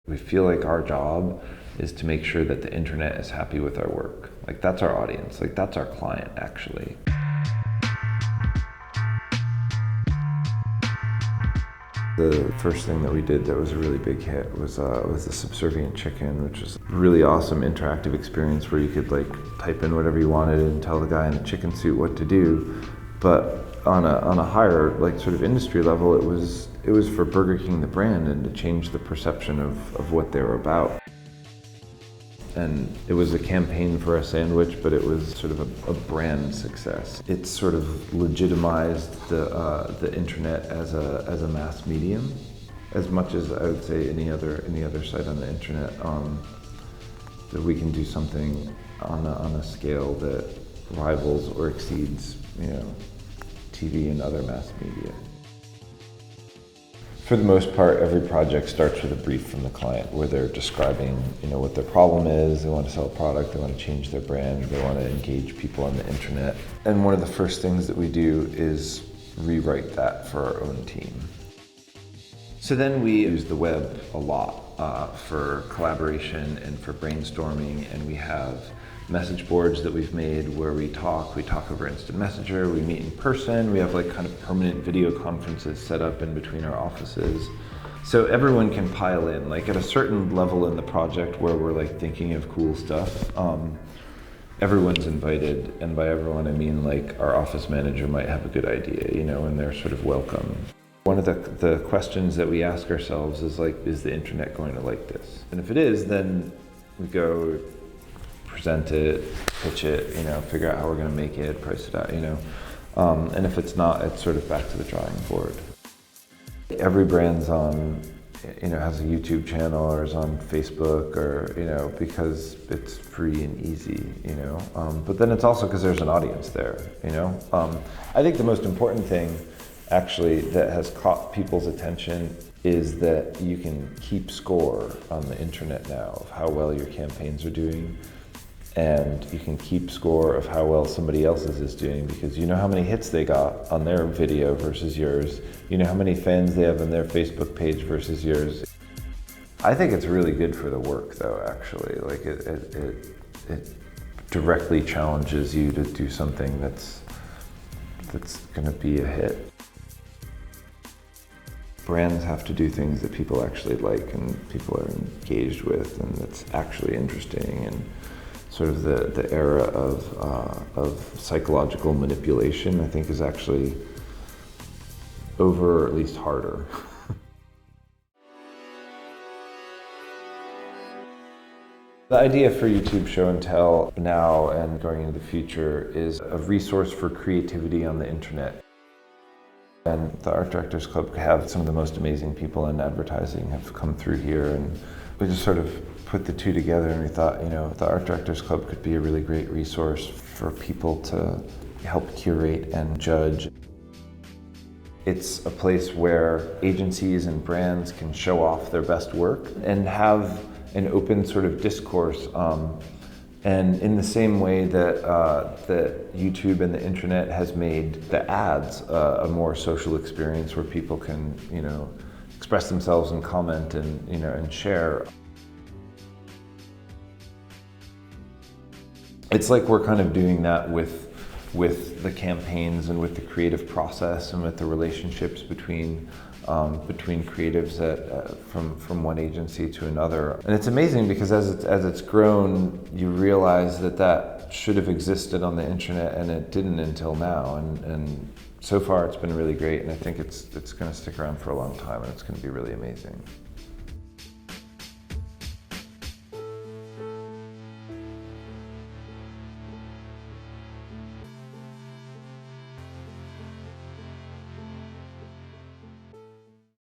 We feel like our job is to make sure that the internet is happy with our work. Like, that's our audience, like that's our client actually. The first thing that we did that was a really big hit was the Subservient Chicken, which was a really awesome interactive experience where you could like type in whatever you wanted and tell the guy in the chicken suit what to do. But on a higher like sort of industry level, it was for Burger King the brand and to change the perception of what they were about. And it was a campaign for a sandwich, but it was sort of a brand success. It sort of legitimized the internet as a mass medium, as much as I would say any other site on the internet. That we can do something on a scale that rivals or exceeds, TV and other mass media. For the most part, every project starts with a brief from the client where they're describing, what their problem is. They want to sell a product, they want to change their brand, they want to engage people on the internet. And one of the first things that we do is rewrite that for our own team. So then we use the web a lot for collaboration and for brainstorming, and we have message boards that we've made where we talk over Instant Messenger, we meet in person, we have like kind of permanent video conferences set up in between our offices. So everyone can pile in, like at a certain level in the project where we're like thinking of cool stuff, everyone's invited, and by everyone I mean like our office manager might have a good idea, and they're sort of welcome. One of the questions that we ask ourselves is like, is the internet going to like this? And if it is, then we go present it, pitch it, figure out how we're going to make it, price it out, and if it's not, it's sort of back to the drawing board. Every brand's on, has a YouTube channel or is on Facebook or, because it's free and easy, but then it's also because there's an audience there, I think the most important thing actually that has caught people's attention is that you can keep score on the internet now of how well your campaigns are doing. And you can keep score of how well somebody else's is doing because you know how many hits they got on their video versus yours. You know how many fans they have on their Facebook page versus yours. I think it's really good for the work though, actually. Like it directly challenges you to do something that's gonna be a hit. Brands have to do things that people actually like and people are engaged with and that's actually interesting. And sort of the era of psychological manipulation, I think, is actually over, or at least harder. The idea for YouTube Show and Tell now and going into the future is a resource for creativity on the internet. And the Art Directors Club have some of the most amazing people in advertising have come through here, and we just sort of put the two together and we thought, the Art Directors Club could be a really great resource for people to help curate and judge. It's a place where agencies and brands can show off their best work and have an open sort of discourse. And in the same way that YouTube and the internet has made the ads a more social experience where people can, express themselves and comment and, and share. It's like we're kind of doing that with the campaigns and with the creative process and with the relationships between creatives from one agency to another. And it's amazing because as it's grown, you realize that should have existed on the internet and it didn't until now. And so far it's been really great, and I think it's going to stick around for a long time and it's going to be really amazing.